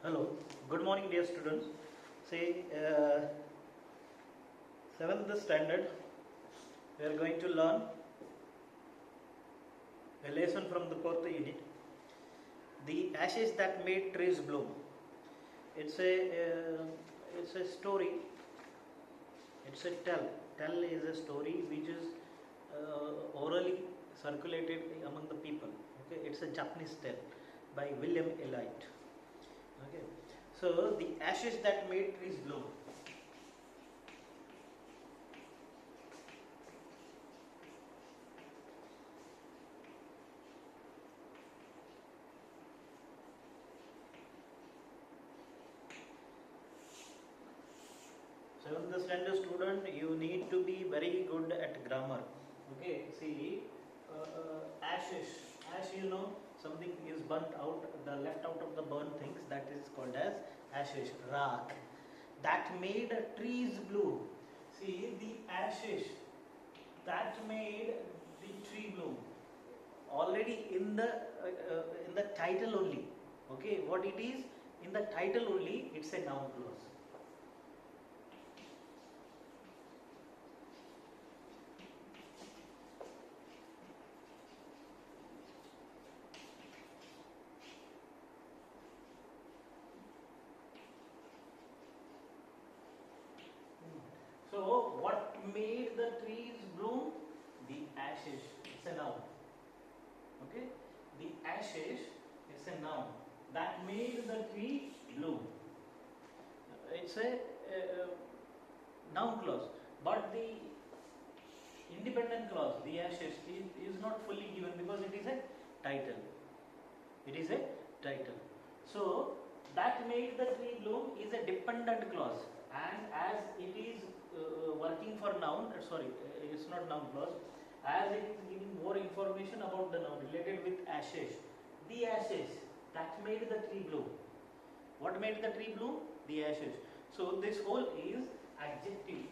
Hello, good morning dear students. See, 7th standard, we are going to learn a lesson from the 4th unit, The Ashes That Made Trees Bloom. It's a story, it's a tell. Tell is a story which is orally circulated among the people. Okay, it's a Japanese tale by William Elliott. Okay, so the ashes that made trees bloom. Seventh standard student, you need to be very good at grammar. Okay, see, ashes. Ash, something is burnt out, the left out of the burnt things, that is called as ashes, rock. That made trees bloom. See, the ashes that made the tree bloom. Already in the title only. Okay, what it is in the title only, it's a noun clause. So, what made the trees bloom? The ashes. It's a noun. Okay? The ashes is a noun that made the tree bloom. It's a noun clause, but the independent clause, the ashes, is not fully given because it is a title. It is a title. So, that made the tree bloom is a dependent clause, and as it is working for noun, it's not noun clause, as it is giving more information about the noun related with ashes. The ashes that made the tree bloom. What made the tree bloom? The ashes. So this whole is adjective.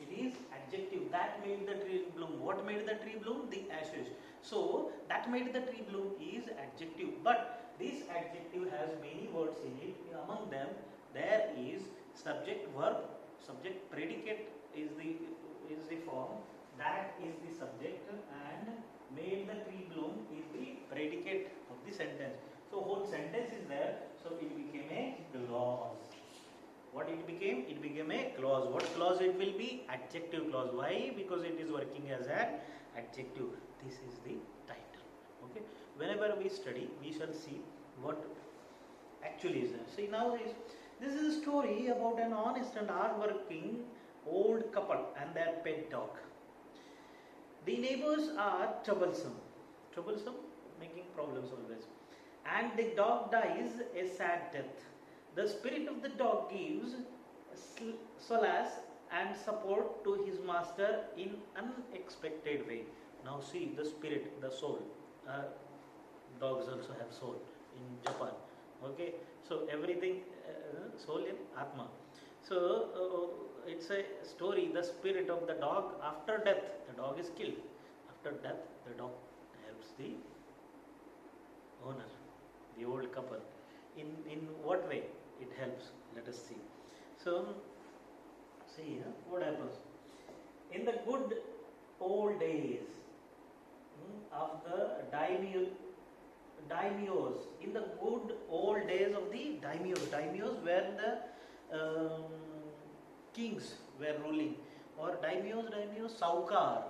It is adjective that made the tree bloom. What made the tree bloom? The ashes. So that made the tree bloom is adjective, but this adjective has many words in it. Among them, there is subject verb, subject predicate is the form, that is the subject, and made the tree bloom is the predicate of the sentence. So whole sentence is there, so it became a clause. What it became? It became a clause. What clause it will be? Adjective clause. Why? Because it is working as an adjective. This is the title. Okay. Whenever we study, we shall see what actually is there. See, now this is a story about an honest and hard-working old couple and their pet dog. The neighbors are troublesome, making problems always, and the dog dies a sad death. The spirit of the dog gives solace and support to his master in unexpected way. Now see the spirit, the soul. Dogs also have soul in Japan. Okay, so everything soul in Atma. So it's a story. The spirit of the dog after death. The dog is killed. After death, the dog helps the owner, the old couple. In what way it helps? Let us see. So see what happens in the good old days of the daimyos. In the good old days of the daimyos were the kings were ruling, or daimyos, saukar.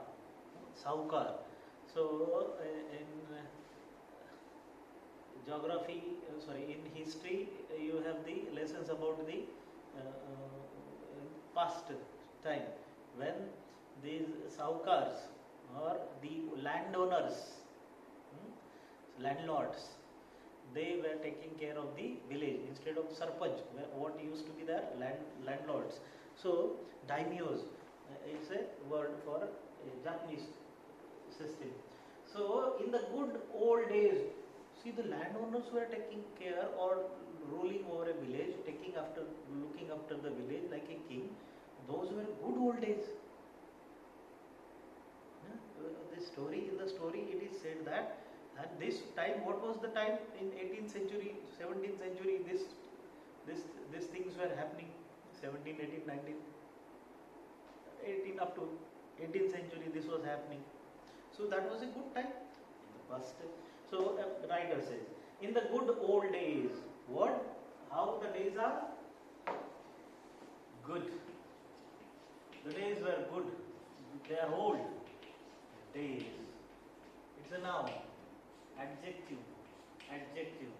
So in geography, in history, you have the lessons about the past time when these saukars or the landowners, landlords, they were taking care of the village instead of sarpanch, what used to be their landlords. So daimyos is a word for Japanese system. So in the good old days, see, the landowners were taking care or ruling over a village, looking after the village like a king. Those were good old days. In the story, it is said that And this time, what was the time in 18th century, 17th century? These things were happening. 17, 18, 19, 18 up to 18th century. This was happening. So that was a good time in the past. So the writer says, in the good old days, what? How the days are? Good. The days were good. They are old. Days. It's a noun. Adjective. Adjective.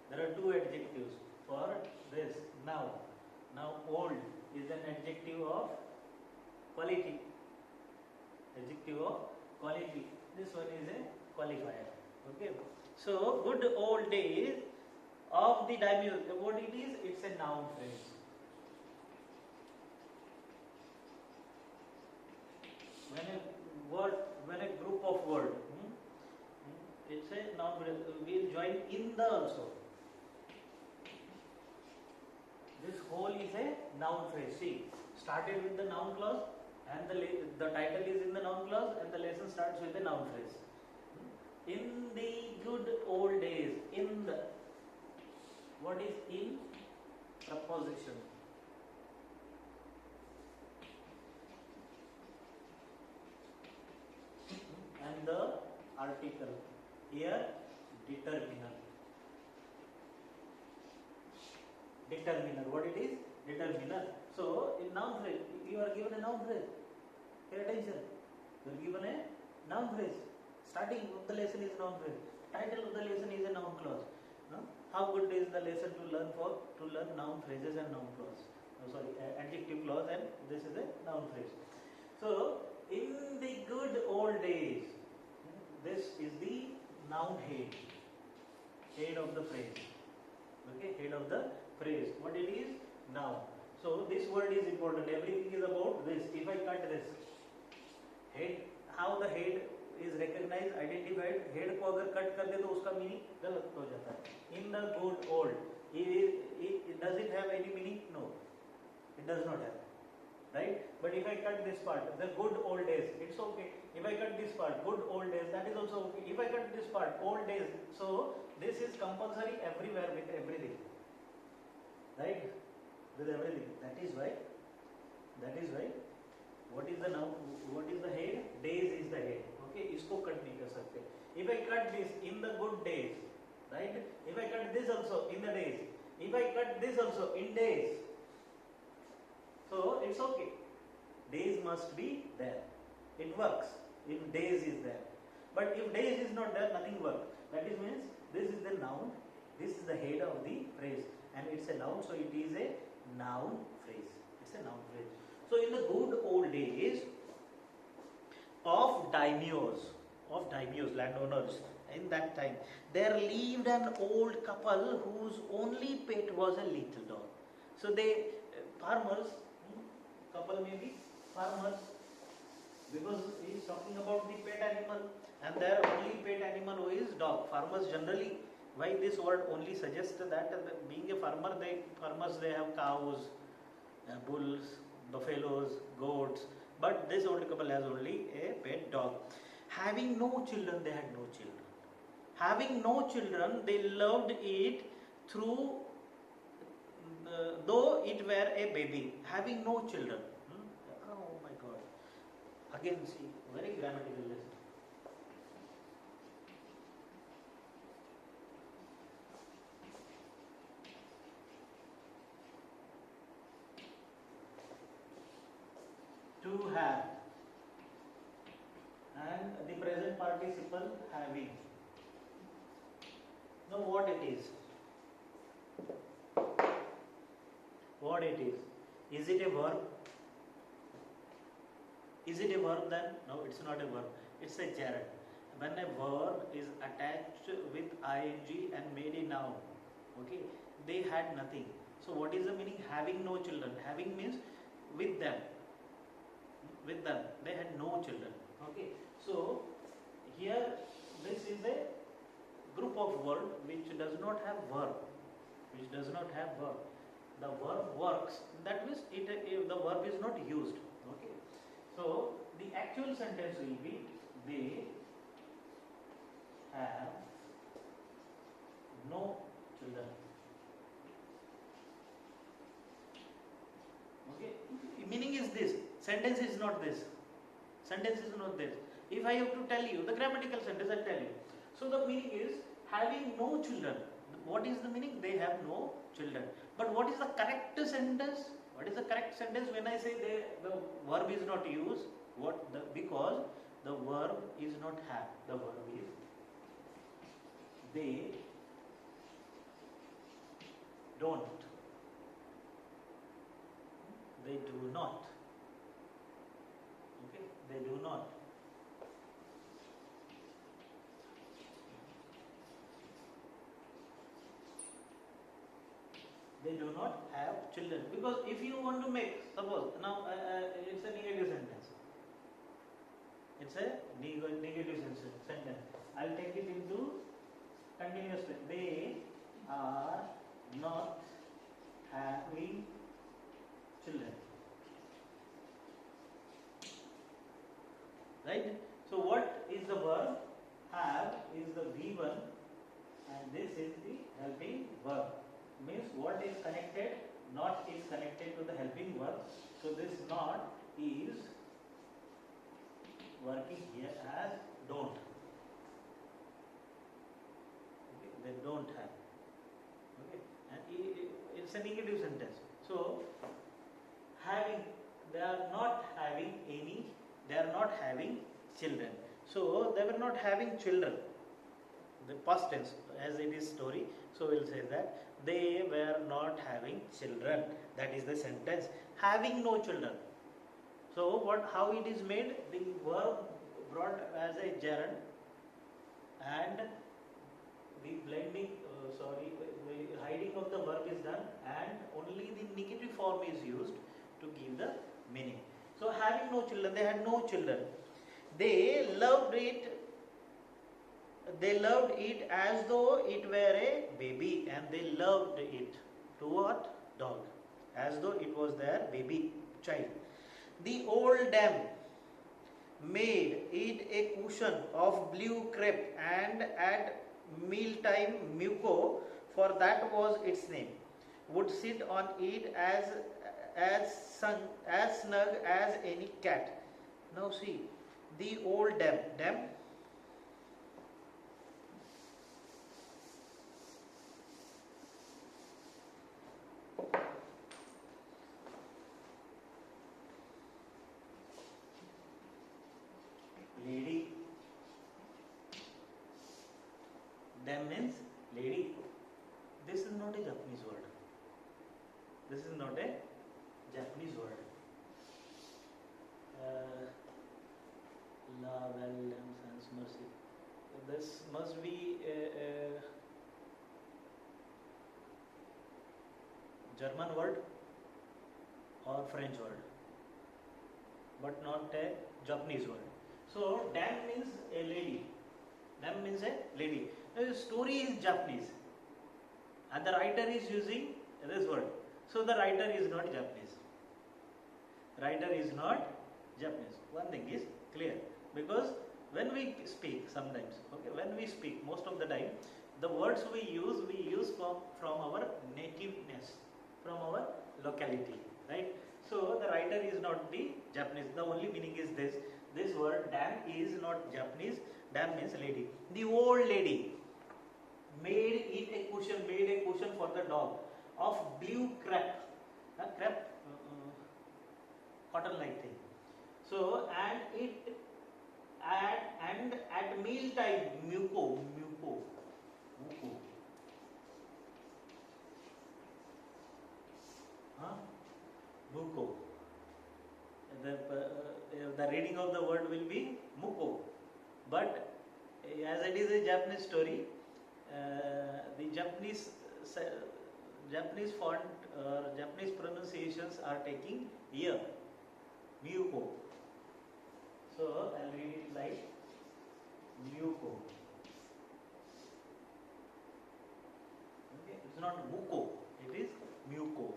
There are two adjectives for this now. Now old is an adjective of quality. Adjective of quality. This one is a qualifier. Okay. So good old days of the daimyo. What it is? It's a noun phrase. When a group of words, it's a noun phrase. We'll join in the also. This whole is a noun phrase. See, started with the noun clause, and the title is in the noun clause, and the lesson starts with the noun phrase. In the good old days, in the, what is in? Preposition. And the article. Here, determiner. Determiner. What it is? Determiner. So, in noun phrase, you are given a noun phrase. Pay attention. You are given a noun phrase. Starting of the lesson is noun phrase. Title of the lesson is a noun clause. No? How good is the lesson to learn noun phrases and noun clause? Adjective clause, and this is a noun phrase. So, in the good old days, this is the noun head. Head of the phrase. Okay, head of the phrase. What it is? Noun. So this word is important. Everything is about this. If I cut this head, how the head is recognized, identified. Head को अगर cut कर दे तो उसका meaning गलत हो जाता है. In the good old, does it have any meaning? No, it does not have. Right? But if I cut this part, the good old days, it's okay. If I cut this part, good old days, that is also okay. If I cut this part, old days, so this is compulsory everywhere with everything. Right? With everything. That is why, what is the noun? What is the head? Days is the head. Okay? इसको cut नहीं कर सकते. If I cut this in the good days, right? If I cut this also in the days, if I cut this also in days, so it's okay. Days must be there. It works if days is there. But if days is not there, nothing works. That is means this is the noun, this is the head of the phrase, and it's a noun, so it is a noun phrase. It's a noun phrase. So in the good old days of daimyos, landowners, in that time, there lived an old couple whose only pet was a little dog. So they, farmers, couple may be farmers, because he is talking about the pet animal, and their only pet animal is dog. Farmers generally, why this word only suggests that being a farmer, farmers have cows, bulls, buffaloes, goats, but this old couple has only a pet dog. Having no children, they had no children. Having no children, they loved it through, though it were a baby. Having no children. Oh my God. Again, see, very grammatical lesson. To have, and the present participle having. Now what it is? What it is? Is it a verb? Is it a verb then? No, it's not a verb. It's a gerund. When a verb is attached with ing and made a noun, okay, they had nothing. So what is the meaning? Having no children. Having means with them. With them. They had no children. Okay. So here this is a group of words which does not have verb. Which does not have verb. The verb works. That means the verb is not used. Okay. So the actual sentence will be they have no children. Okay, meaning is this, sentence is not this, sentence is not this. If I have to tell you the grammatical sentence, I'll tell you. So the meaning is having no children. What is the meaning? They have no children. But what is the correct sentence? What is the correct sentence when I say the verb is not used? Because the verb is not have. The verb is they don't. They do not. Okay, they do not. They do not have children. Because if you want to make, suppose now it's a negative sentence. It's a negative sentence. I'll take it into continuous tense. They are not having children. Right? So what is the verb? Have is the V1 and this is the helping verb. Means what is connected? Not is connected to the helping verb. So this not is working here as don't. Okay, they don't have. Okay, and it's a negative sentence. So having, they are not having any, they are not having children. So they were not having children. The past tense, as it is story. So we'll say that they were not having children. That is the sentence. Having no children. So what? How it is made? The verb brought as a gerund, and the blending, the hiding of the verb is done, and only the negative form is used to give the meaning. So having no children, they had no children. They loved it. They loved it as though it were a baby, and they loved it to what? Dog, as though it was their baby child. The old dame made it a cushion of blue crepe, and at mealtime Muko, for that was its name, would sit on it as snug as any cat. Now see, the old dame. Lady. Dame means lady. This is not a Japanese word. This is not a Japanese word. La well sans mercy. This must be a German word or French word, but not a Japanese word. So dame means a lady. Dame means a lady. The story is Japanese, and the writer is using this word. So the writer is not Japanese. Writer is not Japanese. One thing is clear, because when we speak sometimes, okay, when we speak most of the time, the words we use from our nativeness, from our locality, right? So the writer is not the Japanese. The only meaning is this. This word dame is not Japanese. Dame means lady. The old lady made it a cushion for the dog of blue crepe. Crepe, cotton-like thing. So and at meal time, Muko. Muko. The reading of the word will be Muko, but as it is a Japanese story, the Japanese font or Japanese pronunciations are taking here, Muko. So I'll read it like Muko. Okay, it's not Muko, it is Muko.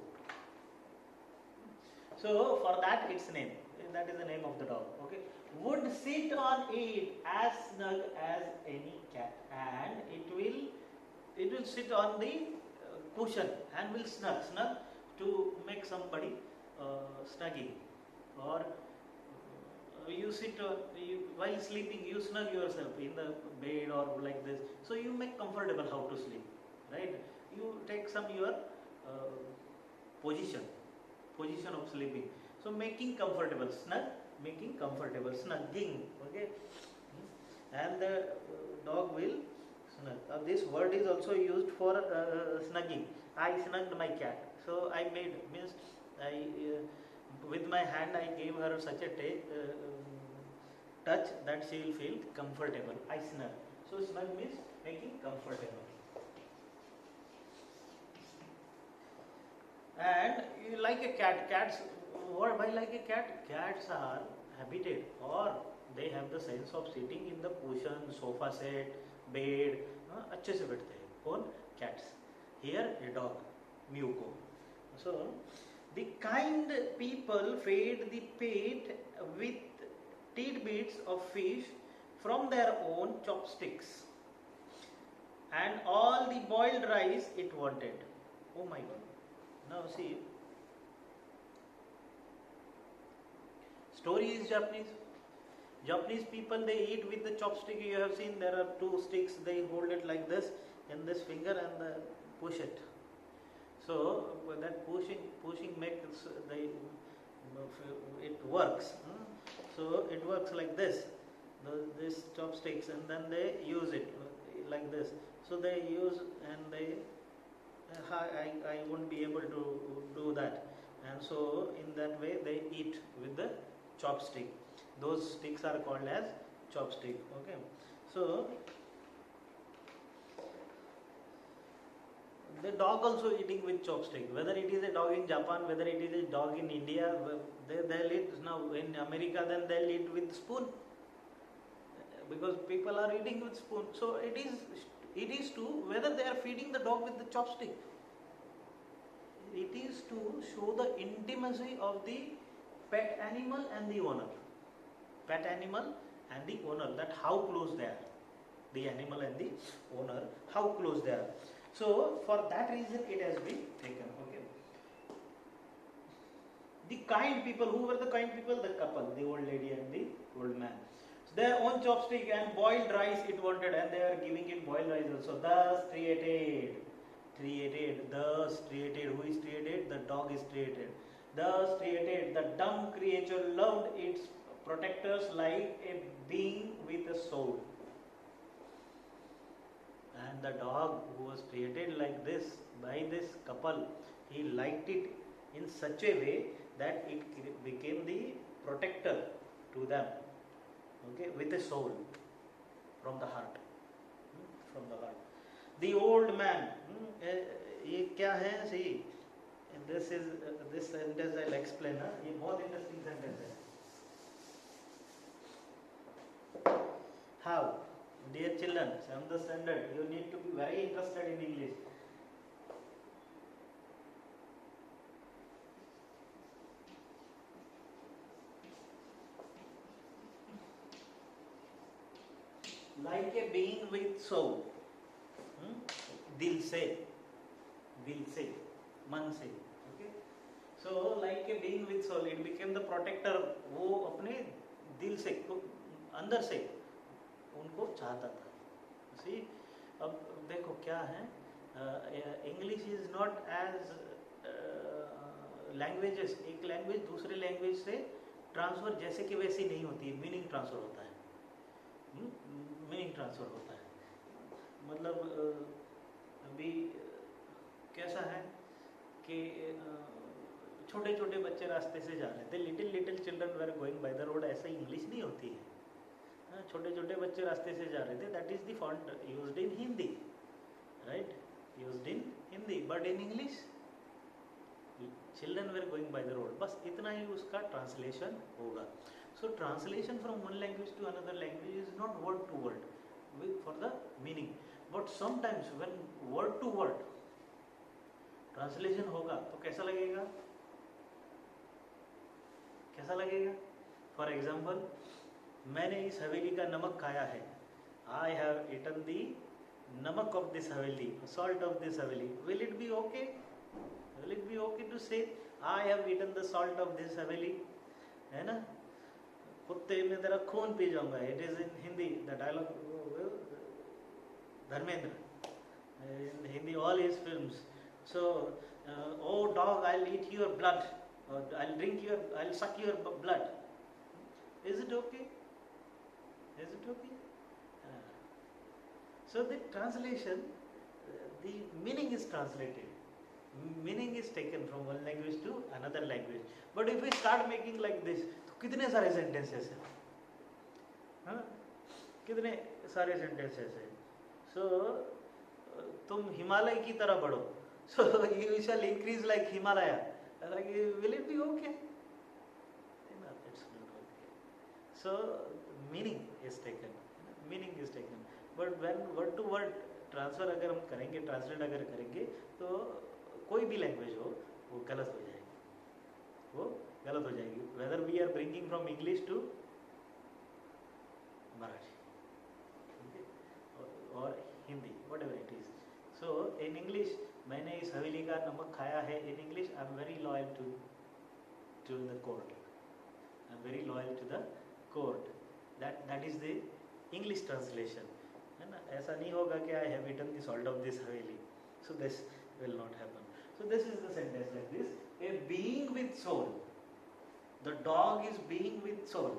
So for that its name. that is the name of the dog. Okay, would sit on it as snug as any cat, and it will sit on the cushion and will snug to make somebody snugging, or you sit while sleeping, you snug yourself in the bed or like this, so you make comfortable how to sleep, right? You take some your position of sleeping, so making comfortable, making comfortable, snugging. Okay, and the dog will snug. This word is also used for snugging. I snugged my cat, so I made, means I with my hand I gave her such a touch that she will feel comfortable. I snug. So snug means making comfortable. And you like a cat, why like a cat? Cats are habited, or they have the sense of sitting in the cushion, sofa set, bed, अच्छे से बैठते हैं. कौन? Cats. Here a dog, Mewco. So the kind people feed the pet with tidbits of fish from their own chopsticks and all the boiled rice it wanted. Oh my God. Now see, story is Japanese. Japanese people, they eat with the chopstick. You have seen there are two sticks. They hold it like this in this finger and push it. So that pushing makes it works. So it works like this. This chopsticks, and then they use it like this. So they use, and they I won't be able to do that, and so in that way they eat with the chopstick. Those sticks are called as chopstick. Okay, so the dog also eating with chopstick. Whether it is a dog in Japan, whether it is a dog in India, they'll eat now in America. Then they'll eat with spoon, because people are eating with spoon. So it is to whether they are feeding the dog with the chopstick. It is to show the intimacy of the pet animal and the owner. Pet animal and the owner, that how close they are. The animal and the owner, how close they are. So for that reason it has been taken. Okay. The kind people, who were the kind people? The couple, the old lady and the old man. So their own chopstick and boiled rice it wanted, and they are giving it boiled rice also. Thus striated. Thus striated. Who is striated? The dog is striated. Thus striated, the dumb creature loved its protectors like a being with a soul. And the dog who was created like this by this couple, he liked it in such a way that it became the protector to them. Okay, with a soul from the heart. From the heart. The old man. ये क्या है? See, this sentence I'll explain. ये बहुत interesting sentence है. How? Dear children, 7th standard, you need to be very interested in English. Like a being with soul. दिल से, मन से. Okay. So like a being with soul, it became the protector. वो अपने दिल से, अंदर से उनको चाहता था. See, अब देखो क्या है, English is not as languages. एक लैंग्वेज दूसरे लैंग्वेज से ट्रांसफर जैसे कि वैसी नहीं होती है, मीनिंग ट्रांसफर होता है. मीनिंग ट्रांसफर होता है. मतलब अभी कैसा है कि छोटे छोटे बच्चे रास्ते से जा रहे थे, little children were going by the road. ऐसा इंग्लिश नहीं होती है. छोटे छोटे बच्चे रास्ते से जा रहे थे. That is the font used in Hindi, right? Used in Hindi. But in English children were going by the road. बस इतना ही उसका ट्रांसलेशन होगा. So translation from one language to another language is not word to word for the meaning. But sometimes when word to word translation होगा तो कैसा लगेगा? कैसा लगेगा? For example, मैंने इस हवेली का नमक खाया है. I have eaten the namak of this haveli, salt of this haveli. Will it be okay? Will it be okay to say I have eaten the salt of this haveli? है ना? कुत्ते में तेरा खून पी जाऊंगा. It is in Hindi. The dialogue Dharmendra in Hindi, all his films. So, oh dog, I'll eat your blood. Or I'll suck your blood. Is it okay? Is it okay? So the translation, the meaning is translated. Meaning is taken from one language to another language. But if we start making like this, तो कितने सारे sentences हैं, हाँ? कितने सारे sentences हैं. So तुम हिमालय की तरह बढ़ो. So you shall increase like Himalaya. Like, will it be okay? No, it's not okay. So meaning is taken. Meaning is taken. But when word to word transfer अगर हम करेंगे, ट्रांसलेट अगर करेंगे, तो कोई भी लैंग्वेज हो वो गलत हो जाएगी. वो गलत हो जाएगी. Whether we are bringing from English to Marathi और Hindi, whatever it is. So in English, मैंने इस हवेली का नमक खाया है. In English, I am very loyal to the court. I am very loyal to the court. That is the English translation. है ना? ऐसा नहीं होगा कि I have eaten the salt of this haveli. So this will not happen. So this is the sentence like this. A being with soul. The dog is being with soul.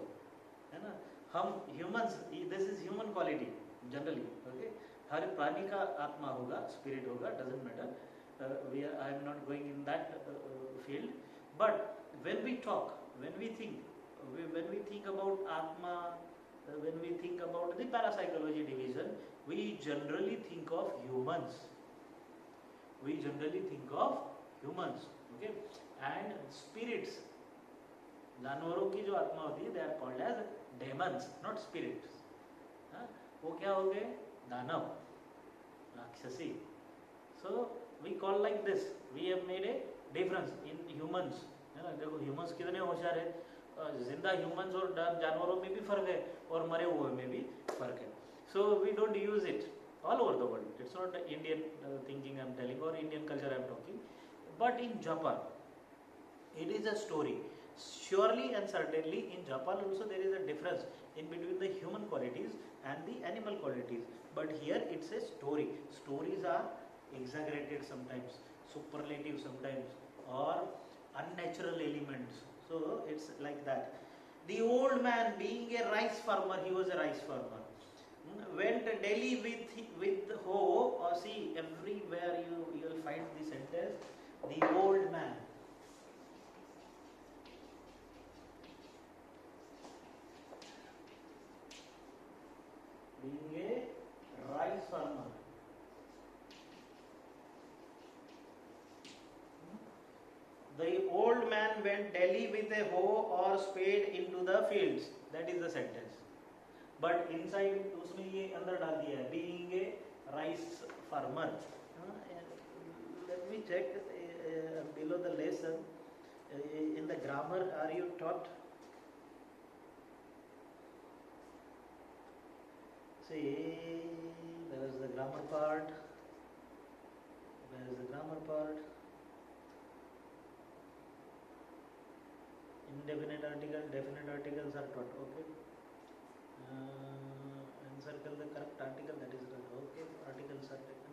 है ना? हम humans, this is human quality generally. Okay, हर प्राणी का आत्मा होगा, spirit होगा, doesn't matter. I am not going in that field. But when we talk, when we think about आत्मा, when we think about the parapsychology division, we generally think of humans. We generally think of humans. Okay, and spirits, जानवरों की जो आत्मा होती है, they are called as demons, not spirits. हाँ, वो क्या हो गए? दानव, राक्षसी. So we call like this. We have made a difference in humans. है ना? देखो humans कितने होशियार है. जिंदा ह्यूमंस और जानवरों में भी फर्क है और मरे हुए में भी फर्क है. So we don't use it all over the world. It's not Indian thinking I am telling और Indian culture I am talking. But in Japan it is a story. Surely and certainly in Japan also there is a difference in between the human qualities and the animal qualities. But here it's a story. Stories are exaggerated sometimes, superlative sometimes, or unnatural elements. So it's like that. The old man, being a rice farmer, he was a rice farmer, went Delhi with hoe. Or see, everywhere you will find the sentence, the old man. Being a rice farmer. The old man went Delhi with a hoe or spade into the fields. That is the sentence. But inside उसमें ये अंदर डाल दिया है, being a rice farmer. Let me check below the lesson. In the grammar, are you taught? See, there is the grammar part. Where is the grammar part? Indefinite article, definite articles are taught. Okay. Encircle the correct article, that is right. Okay. Articles are taken.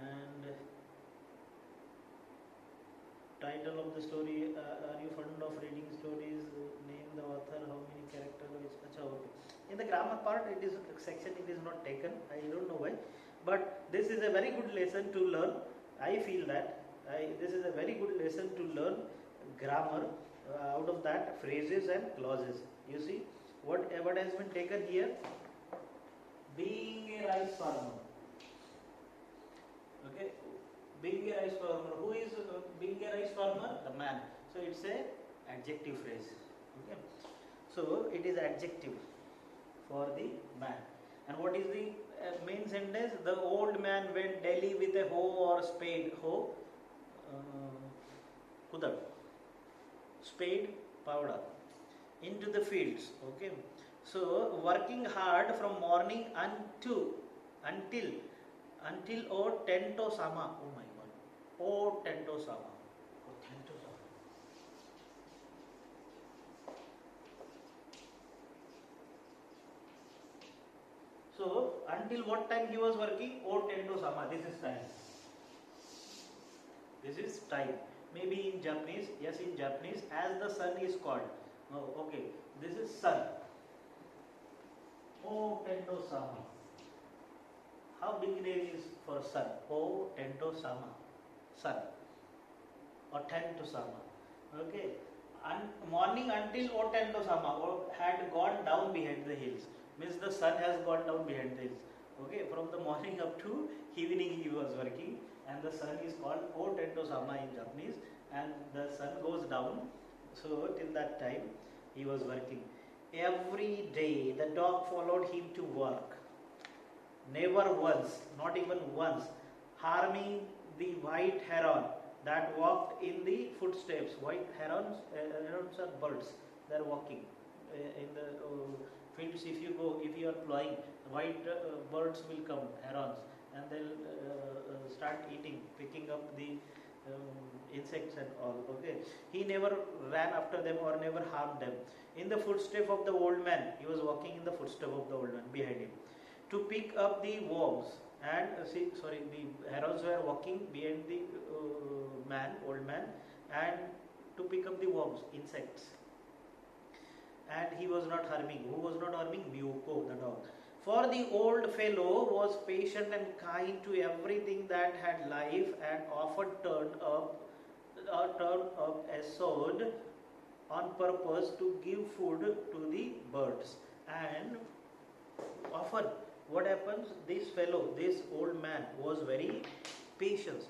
And title of the story. Are you fond of reading stories? Name the author. How many characters? Achha, okay. In the grammar part, it is section. It is not taken. I don't know why. But this is a very good lesson to learn. I feel that this is a very good lesson to learn grammar. Out of that, phrases and clauses. You see what has been taken here? Being a rice farmer. Okay, being a rice farmer. Who is being a rice farmer? The man. So it's a adjective phrase. Okay, so it is adjective for the man. And what is the main sentence? The old man went Delhi with a hoe or spade. Hoe, kudad. Spade, pavda. into the fields. Okay, so working hard from morning until O tento sama. Oh my god, O tento sama. O tento sama. So until what time he was working? O tento sama. This is time. This is time. Maybe in Japanese, yes, in Japanese, as the sun is called. Oh, okay. This is sun. O tento sama. How big name is for sun? O tento sama. Sun. Or tento sama. Okay. Morning until O tento sama had gone down behind the hills. Means the sun has gone down behind the hills. Okay. From the morning up to evening he was working, and the sun is called O tento sama in Japanese, and the sun goes down. So till that time he was working. Every day the dog followed him to work. Never once, not even once, harming the white heron that walked in the footsteps. White herons are birds. They are walking in the fields. If you are plowing, white birds will come, herons, and they'll start eating, picking up the insects and all. Okay, he never ran after them or never harmed them. In the footstep of the old man, he was walking in the footstep of the old man behind him to pick up the worms. And the herons were walking behind the old man, and to pick up the worms, insects. And he was not harming. Who was not harming? Miyuko, the dog. For the old fellow was patient and kind to everything that had life, and often turned up a sword on purpose to give food to the birds. And often, what happens? This old man was very patient,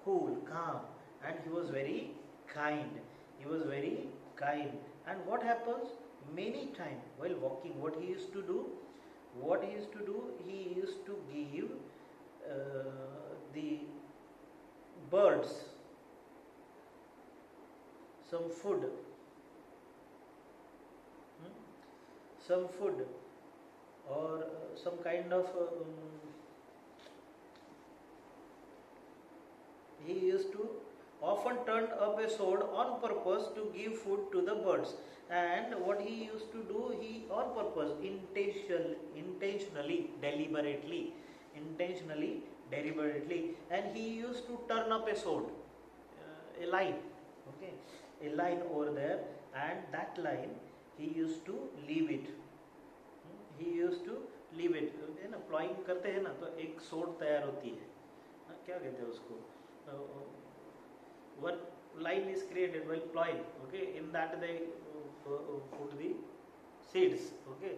cool, calm, and he was very kind. And what happens? Many times while walking, what he used to do? He used to give the birds some food. Or some kind of he used to often turn up a sword on purpose to give food to the birds. And what he used to do, he on purpose, intentionally, deliberately, and he used to turn up a sword, a line, okay, a line over there, and that line he used to leave it. है ना, ploughing करते हैं ना, तो एक सोड तैयार होती है, क्या कहते हैं उसको, one line is created while plowing. Okay, in that they put the seeds. Okay,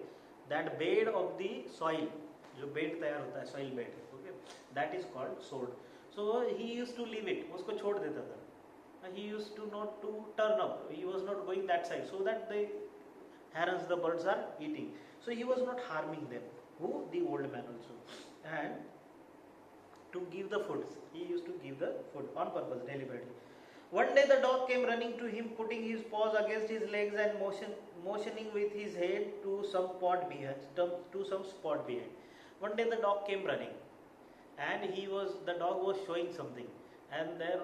that bed of the soil, जो bed तैयार होता है, soil bed. Okay, that is called sword. So he used to leave it, उसको छोड़ देता था. He used to not to turn up. He was not going that side, so that the herons, the birds, are eating. So he was not harming them. Who? The old man also. And to give the food, he used to give the food on purpose, deliberately. One day the dog came running to him, putting his paws against his legs and motioning with his head to some spot behind. One day the dog came running, and the dog was showing something, and there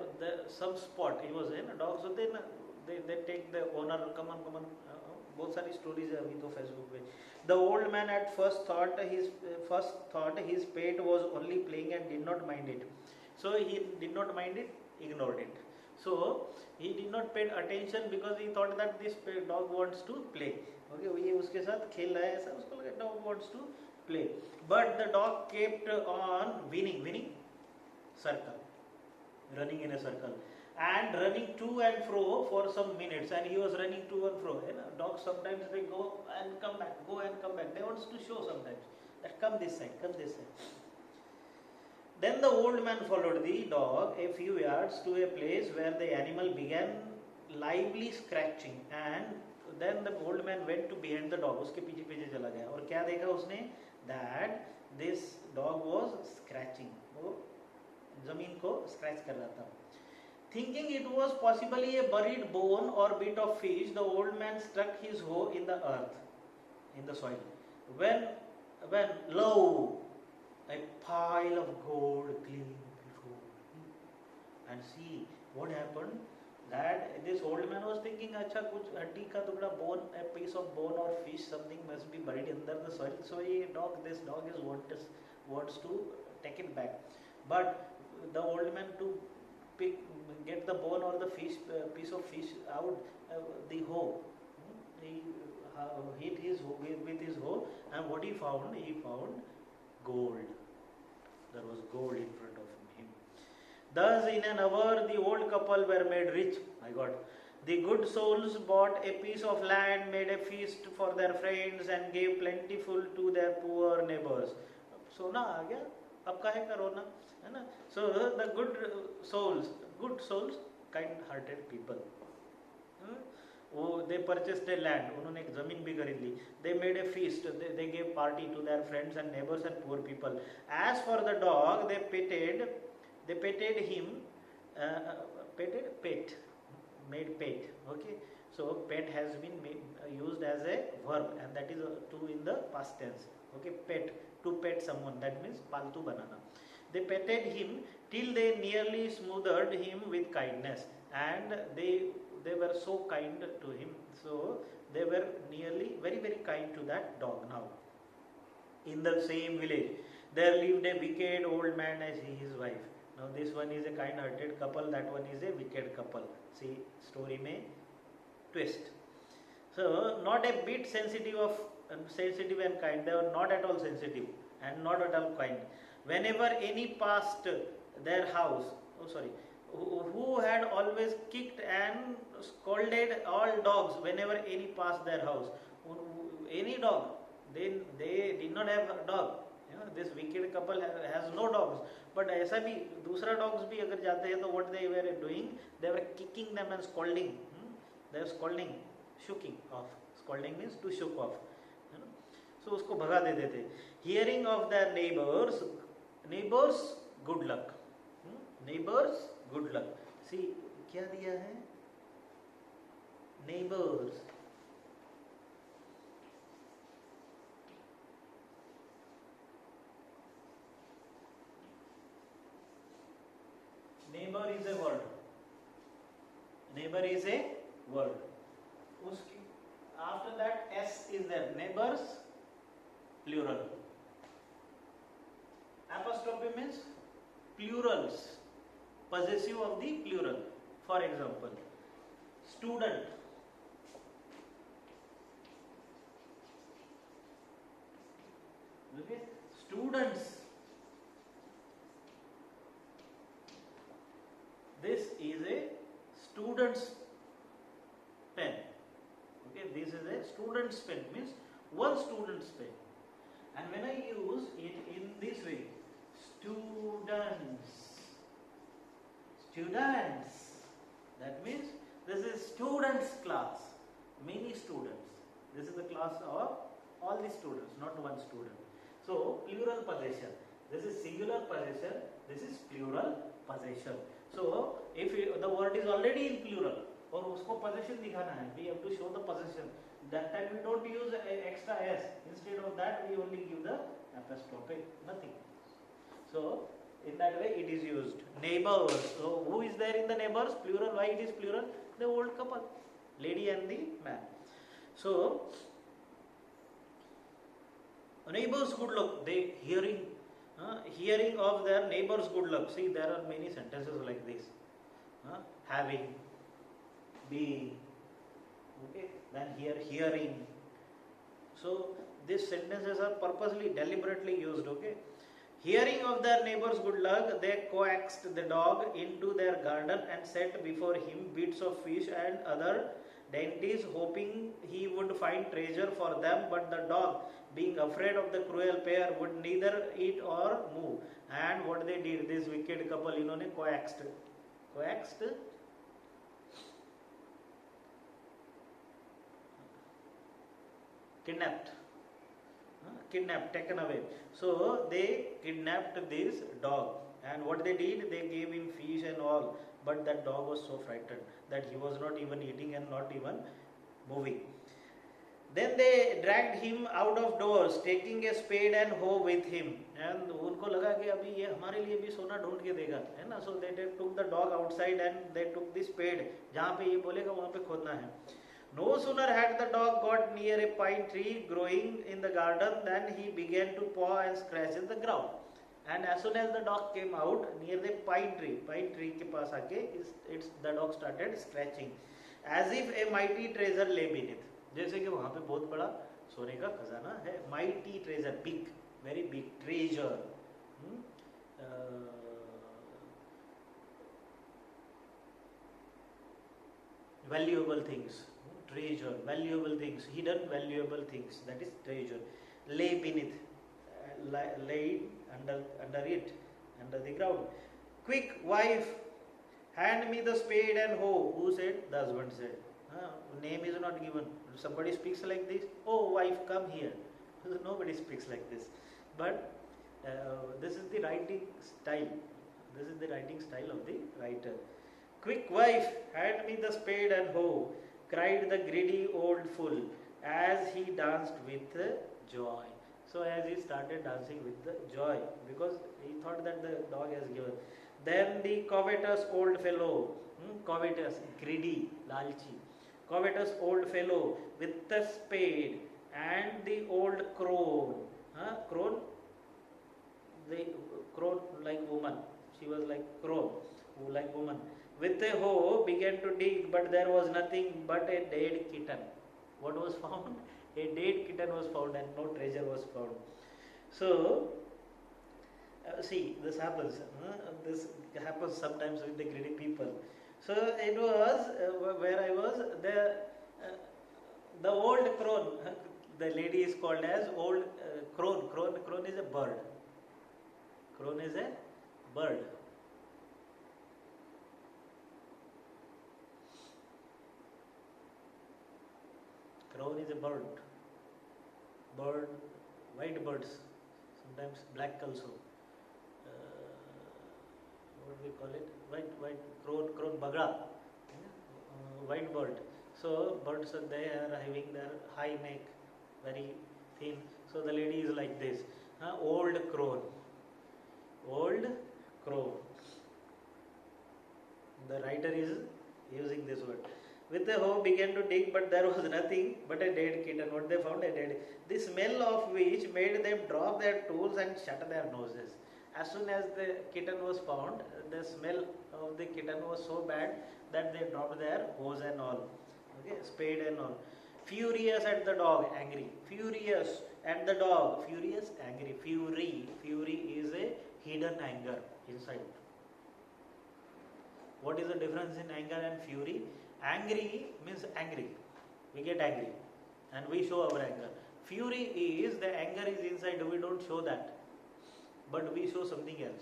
some spot he was in a dog. So then they take the owner, come on. बहुत सारी stories है अभी तो Facebook पे. The old man at first thought his pet was only playing and did not mind it. So he did not mind it, ignored it. So he did not pay attention because he thought that this dog wants to play. Okay, ये उसके साथ खेल रहा है, ऐसा उसको लगा dog wants to play. But the dog kept on winning circle, running in a circle, and running to and fro for some minutes. And he was running to and fro. You know, dogs sometimes they go and come back. They want to show sometimes that come this side. Then the old man followed the dog a few yards to a place where the animal began lively scratching. And then the old man went to behind the dog. उसके पीछे चला गया और क्या देखा उसने? That this dog was scratching. वो जमीन को scratch कर रहा था. Thinking it was possibly a buried bone or bit of fish, the old man struck his hoe in the earth, in the soil. When, when lo, a pile of gold gleamed before him. And see what happened. That this old man was thinking, अच्छा कुछ हड्डी का टुकड़ा bone, a piece of bone or fish, something must be buried under the soil. So this dog is wants to take it back. But the old man to get the bone or the fish piece of fish out the hoe. He hit his hoe with his hoe, and what he found? He found gold. There was gold in front of him. Thus, in an hour, the old couple were made rich. My God. The good souls bought a piece of land, made a feast for their friends, and gave plentiful to their poor neighbors. सोना आ गया, अब काहे करो ना, है ना? So the good souls, kind-hearted people. They purchased a land, उन्होंने एक जमीन भी खरीद ली. They made a feast, they gave party to their friends and neighbors and poor people. As for the dog, they petted him, made pet. Okay, so pet has been used as a verb, and that is to in the past tense. Okay, pet, to pet someone, that means paltu banana. They petted him till they nearly smothered him with kindness, and they were so kind to him, so they were nearly very kind to that dog. Now in the same village there lived a wicked old man as his wife. Now this one is a kind-hearted couple, that one is a wicked couple. See, story may twist. So not a bit sensitive and kind. They were not at all sensitive and not at all kind. Whenever any passed their house, who had always kicked and scolded all dogs whenever any passed their house. Any dog, they did not have a dog. This wicked couple has no dogs, but ऐसा भी दूसरा dogs भी अगर जाते हैं तो what they were doing, they were kicking them and scolding. They were scolding, shooking off. Scolding means to shook off. So उसको भगा देते थे. Hearing of their neighbors, good luck. Neighbors, good luck. See, क्या दिया है? Neighbors. Neighbor is a word. Neighbor is a word. After that, S is there. Neighbors, plural. Apostrophe means plurals, possessive of the plural. For example, student. Okay, students. This is a student's pen. Okay, this is a student's pen, means one student's pen. And when I use it in this way, students, that means this is students class, many students. This is the class of all the students, not one student. So plural possession. This is singular possession, this is plural possession. So if the word is already in plural और उसको possession दिखाना है, we have to show the possession. That time we don't use extra s. Instead of that, we only give the apostrophe. Nothing. So in that way it is used. Neighbors. So who is there in the neighbors? Plural. Why it is plural? The old couple, lady and the man. So neighbors good luck. They hearing of their neighbors good luck. See, there are many sentences like this. Having, being, okay, then here hearing. So these sentences are purposely, deliberately used. Okay, hearing of their neighbors good luck, they coaxed the dog into their garden and set before him bits of fish and other dainties, hoping he would find treasure for them. But the dog, being afraid of the cruel pair, would neither eat or move. And what they did, this wicked couple, इन्होंने coaxed, kidnapped, taken away. So they kidnapped this dog, and what they did, they gave him fish and all, but that dog was so frightened that he was not even eating and not even moving. Then they dragged him out of doors, taking a spade and hoe with him. And उनको लगा कि अभी ये हमारे लिए भी सोना ढूंढ के देगा, है ना? So they took the dog outside and they took the spade. जहाँ पे ये बोलेगा वहाँ पे खोदना है. No sooner had the dog got near a pine tree growing in the garden than he began to paw and scratch in the ground. And as soon as the dog came out near the pine tree के पास आके the dog started scratching, as if a mighty treasure lay beneath. जैसे कि वहाँ पे बहुत बड़ा सोने का खजाना है. Mighty treasure, big, very big treasure. Valuable things, treasure, valuable things, hidden valuable things. That is treasure. Lay beneath, laid under it, under the ground. Quick, wife, hand me the spade and hoe. Who said? The husband said. Name is not given. Somebody speaks like this. Oh, wife, come here. Nobody speaks like this. But this is the writing style. This is the writing style of the writer. Quick, wife, hand me the spade and hoe, cried the greedy old fool as he danced with joy. So as he started dancing with the joy, because he thought that the dog has given. Then the covetous old fellow, covetous, greedy, lalchi, covetous old fellow with the spade and the old crone, the crone like woman, she was like crone, like woman, with a hoe began to dig, but there was nothing but a dead kitten. What was found? A dead kitten was found and no treasure was found. So, see, this happens. This happens sometimes with the greedy people. So it was where I was. The old crone. The lady is called as old crone. Crone is a bird. Crone is a bird. Crone is a bird. Bird, white birds. Sometimes black also. What do we call it? White crone bagla. White bird. So birds they are having their high neck, very thin. So the lady is like this. Old crone. Old crone. The writer is using this word. With the hoe began to dig, but there was nothing but a dead kitten. What they found? A dead. The smell of which made them drop their tools and shut their noses. As soon as the kitten was found, the smell of the kitten was so bad that they dropped their hose and all. Okay, spade and all. Furious at the dog, angry. Furious at the dog, furious, angry. Fury is a hidden anger inside. What is the difference in anger and fury? Angry means angry. We get angry and we show our anger. Fury is the anger is inside, we don't show that, but we show something else.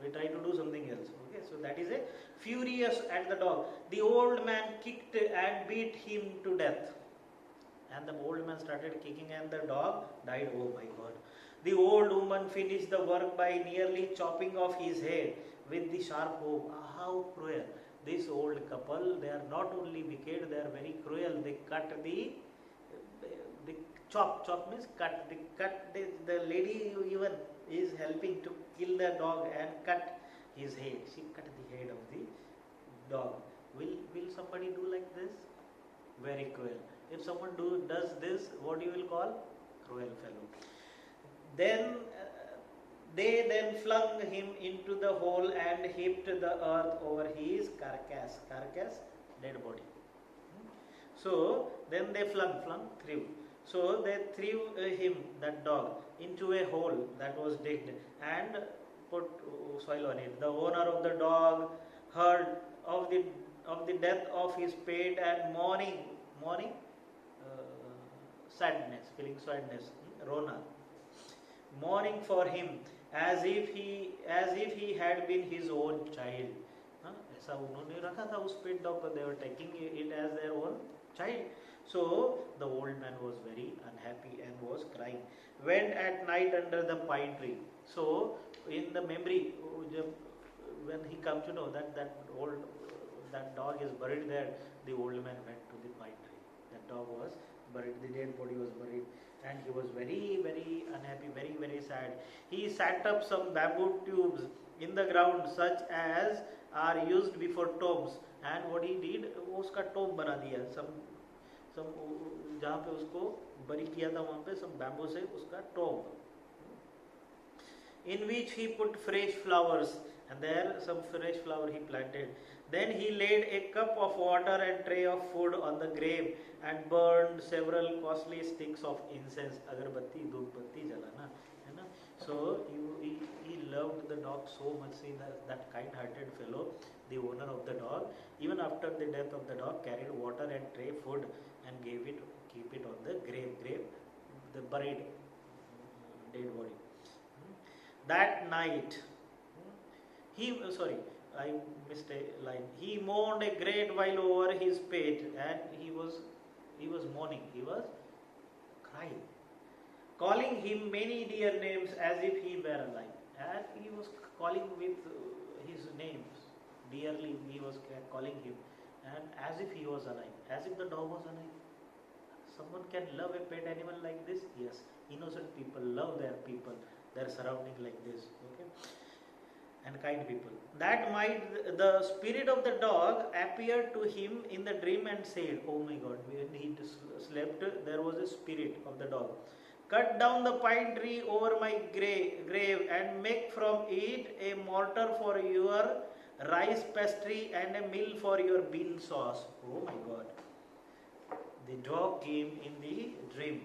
We try to do something else. Okay, so that is a furious at the dog. The old man kicked and beat him to death. And the old man started kicking and the dog died. Oh my God. The old woman finished the work by nearly chopping off his head with the sharp hoe. How cruel. This old couple, they are not only wicked, they are very cruel. They cut the chop means cut. The lady even is helping to kill the dog and cut his head. She cut the head of the dog. Will somebody do like this? Very cruel. If someone does this, what you will call? Cruel fellow. Then they then flung him into the hole and heaped the earth over his carcass. Carcass, dead body. So then they threw. So they threw him, that dog, into a hole that was digged and put soil on it. The owner of the dog heard of the death of his pet and mourning, sadness, feeling sadness, Rona, mourning for him as if he had been his own child. ऐसा उन्होंने रखा था उस pet dog को. They were taking it as their own child. So the old man was very unhappy and was crying. Went at night under the pine tree. So in the memory, जब when he come to know that dog is buried there, the old man went to the pine tree. That dog was buried, the dead body was buried, and he was very, very unhappy, very, very sad. He set up some bamboo tubes in the ground, such as are used before tombs, and what he did, वो उसका tomb बना दिया, some जहाँ पे उसको बरी किया था वहाँ पे some bamboo से उसका tomb, in which he put fresh flowers, and there some fresh flower he planted. Then he laid a cup of water and tray of food on the grave and burned several costly sticks of incense. अगरबत्ती धूपबत्ती जलाना है ना. So he loved the dog so much. See that kind-hearted fellow, the owner of the dog, even after the death of the dog, carried water and tray food and keep it on the grave, the buried dead body. That night, I missed a line. He mourned a great while over his pet, and he was mourning. He was crying, calling him many dear names as if he were alive. And he was calling with his names dearly. He was calling him, and as if he was alive, as if the dog was alive. Someone can love a pet animal like this? Yes, innocent people love their people, their surrounding like this. Okay. And kind people. That might the spirit of the dog appeared to him in the dream and said, "Oh my God!" When he slept, there was a spirit of the dog. Cut down the pine tree over my grave and make from it a mortar for your rice pastry and a mill for your bean sauce. Oh my God! The dog came in the dream,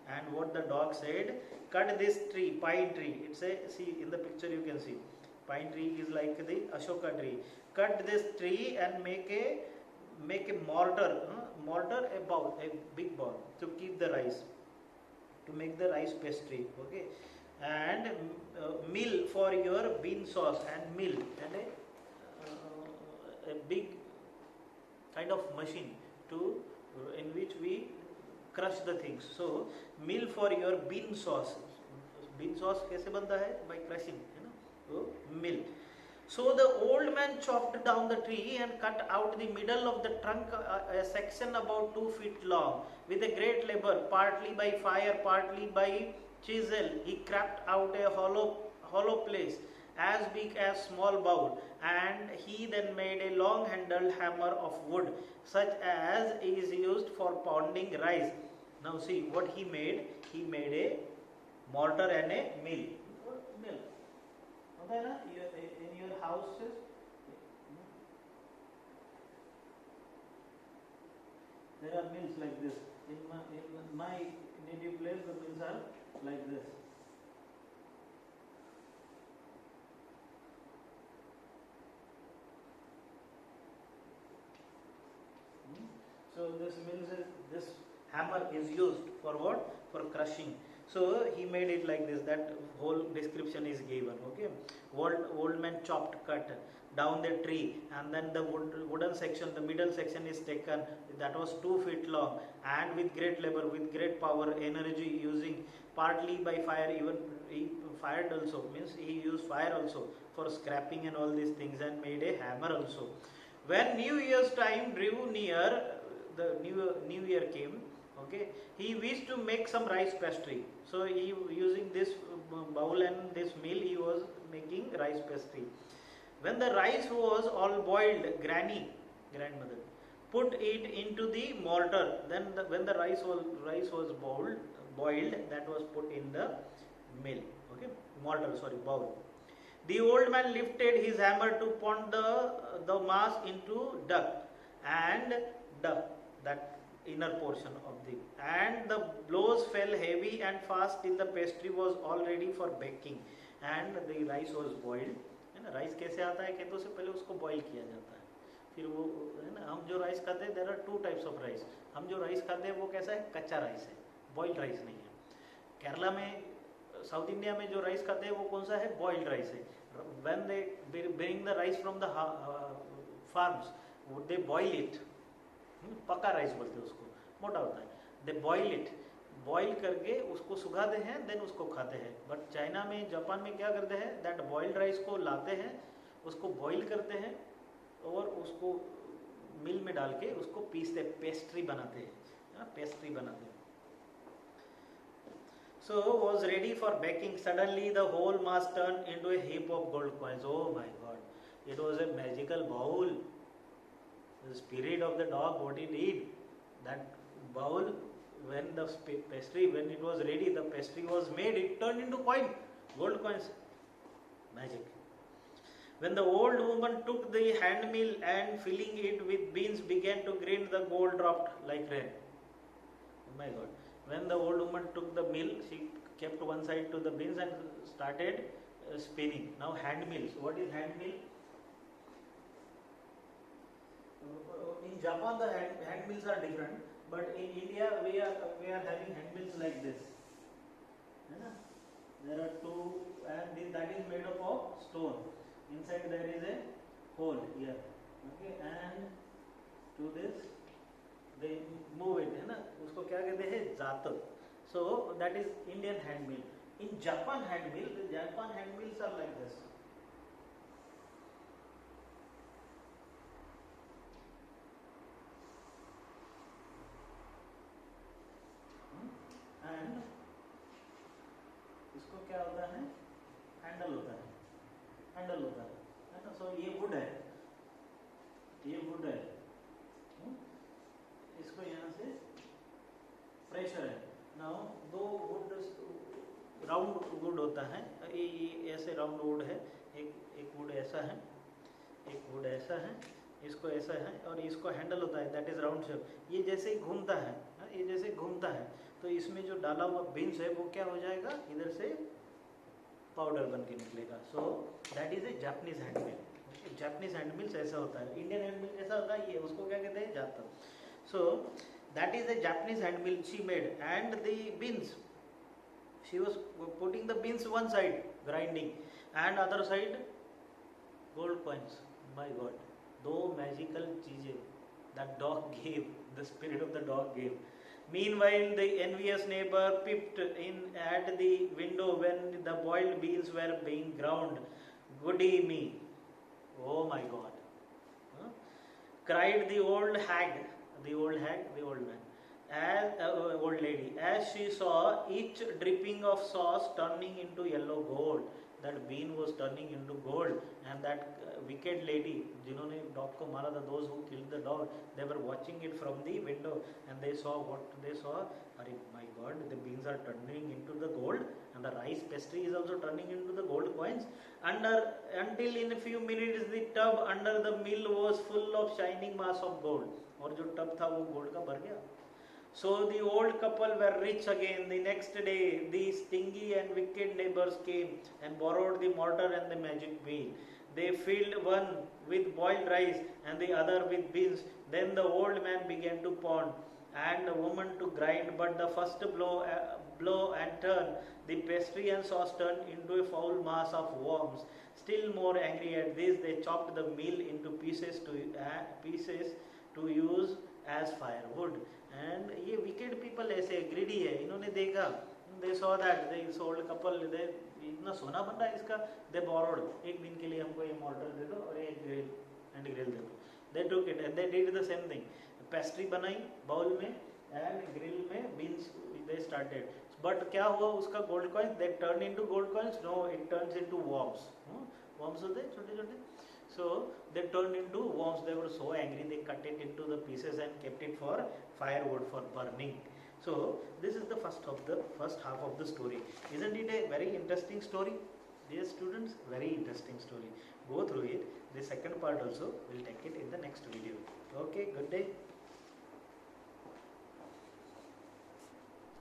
and what the dog said: cut this tree, pine tree. It's see in the picture you can see. Pine tree is like the Ashoka tree. Cut this tree and make a mortar, a bowl, a big bowl to keep the rice, to make the rice pastry. Okay, and mill for your bean sauce, and mill and a big kind of machine in which we crush the things. So mill for your bean sauce. Bean sauce कैसे बनता है? By crushing. Mill. So the old man chopped down the tree and cut out the middle of the trunk, a section about 2 feet long. With a great labor, partly by fire, partly by chisel, he cracked out a hollow place as big as small bowl, and he then made a long-handled hammer of wood, such as is used for pounding rice. Now see what he made. He made a mortar and a mill. In your houses, there are mills like this. In my native place, the mills are like this. So this hammer is used for what? For crushing. So he made it like this. That whole description is given. Okay. Old man chopped, cut down the tree, and then the wooden section, the middle section is taken. That was 2 feet long, and with great labor, with great power, energy, using partly by fire. Even he fired also, means he used fire also for scrapping and all these things, and made a hammer also. When New Year's time drew near, the New Year came. Okay, he wished to make some rice pastry. So he using this bowl and this mill, he was making rice pastry. When the rice was all boiled, grandmother, put it into the mortar. Then when the rice was boiled, that was put in the mill. Okay, bowl. The old man lifted his hammer to pound the mass into dough, that inner portion of and the blows fell heavy and fast till the pastry was all ready for baking, and the rice was boiled. है ना, rice कैसे आता है? खेतों से पहले उसको boil किया जाता है, फिर वो है ना, हम जो राइस खाते हैं, there are 2 types of rice. हम जो राइस खाते हैं वो कैसा है? कच्चा राइस है, बॉइल्ड राइस नहीं है. केरला में, साउथ इंडिया में जो राइस खाते हैं वो कौन सा है? बॉइल्ड राइस है. When they bring the rice from the farms, they boil it, पका राइस बोलते हैं उसको, मोटा होता है. दे बॉईल इट, बॉईल करके उसको सुखाते हैं, देन उसको खाते हैं. बट चाइना में, जापान में क्या करते हैं? दैट बॉइल्ड राइस को लाते हैं, उसको बॉईल करते हैं और उसको मिल में डाल के उसको पीसते, पेस्ट्री बनाते हैं, पेस्ट्री बनाते हैं. So was ready for baking. Suddenly the whole mass turned into a heap of gold coins. Oh my God! It was a magical bowl. The spirit of the dog, what it did, that bowl, when the pastry, when it was ready, the pastry was made, it turned into coin, gold coins. Magic. When the old woman took the hand mill and filling it with beans began to grind, the gold dropped like rain. Oh my God. When the old woman took the mill, she kept one side to the beans and started spinning. Now hand mills. What is hand mill? In Japan the hand mills are different, but in India we are having hand mills like this. There are two, and that is made up of stone. Inside there is a hole here. Okay, and to this they move it, है ना, उसको क्या कहते हैं, जातक. So that is Indian hand mill. In Japan hand mill, the Japan hand mills are like this. And इसको क्या होता है, हैंडल होता है, हैंडल होता है ना. So ये वुड है, ये वुड है, इसको यहाँ से प्रेशर है. नाउ दो वुड, राउंड वुड होता है, ये ऐसे राउंड वुड है, एक वुड ऐसा है, एक वुड ऐसा है, इसको ऐसा है, और इसको हैंडल होता है, दैट इज राउंड शेप. ये जैसे ही घूमता है, ये जैसे घूमता है, तो इसमें जो डाला हुआ बीन्स है वो क्या हो जाएगा, इधर से पाउडर बन के निकलेगा. So that is a Japanese hand mill. Japanese hand mills ऐसा होता है. इंडियन हैंड मिल ऐसा होता है, ये उसको क्या कहते हैं, जाता. So that is a Japanese hand mill she made, and the beans, she was putting the beans one side grinding and other side gold coins. My God, दो magical चीजें that dog gave, the spirit of the dog gave. Meanwhile the envious neighbor peeped in at the window when the boiled beans were being ground. Goody me, oh my God, cried the old hag, the old man, as old lady, as she saw each dripping of sauce turning into yellow gold. That bean was turning into gold, and that wicked lady, जिन्होंने dog को मारा था, those who killed the dog, they were watching it from the window, and they saw what they saw. Arey my God, the beans are turning into the gold, and the rice pastry is also turning into the gold coins. Until in a few minutes the tub under the mill was full of shining mass of gold. और जो tub था वो gold का भर गया. So the old couple were rich again. The next day the stingy and wicked neighbors came and borrowed the mortar and the magic wheel. They filled one with boiled rice and the other with beans. Then the old man began to pound and the woman to grind, but the first blow and turn, the pastry and sauce turned into a foul mass of worms. Still more angry at this, they chopped the meal into pieces to use as firewood. And ये wicked people ऐसे greedy है, इन्होंने देखा, they saw that this old couple, they इतना सोना बन रहा है इसका, they borrowed, एक दिन के लिए हमको ये mortar दे दो और एक grill दे दो. They took it and they did the same thing. Pastry बनाई bowl में and grill में beans they started. But क्या हुआ उसका gold coins? They turned into gold coins? No, it turns into worms. Worms होते छोटे छोटे. So they turned into worms. They were so angry, they cut it into the pieces and kept it for firewood for burning. So this is the first half of the story. Isn't it a very interesting story? Dear students, very interesting story. Go through it. The second part also, we'll take it in the next video. Okay, good day.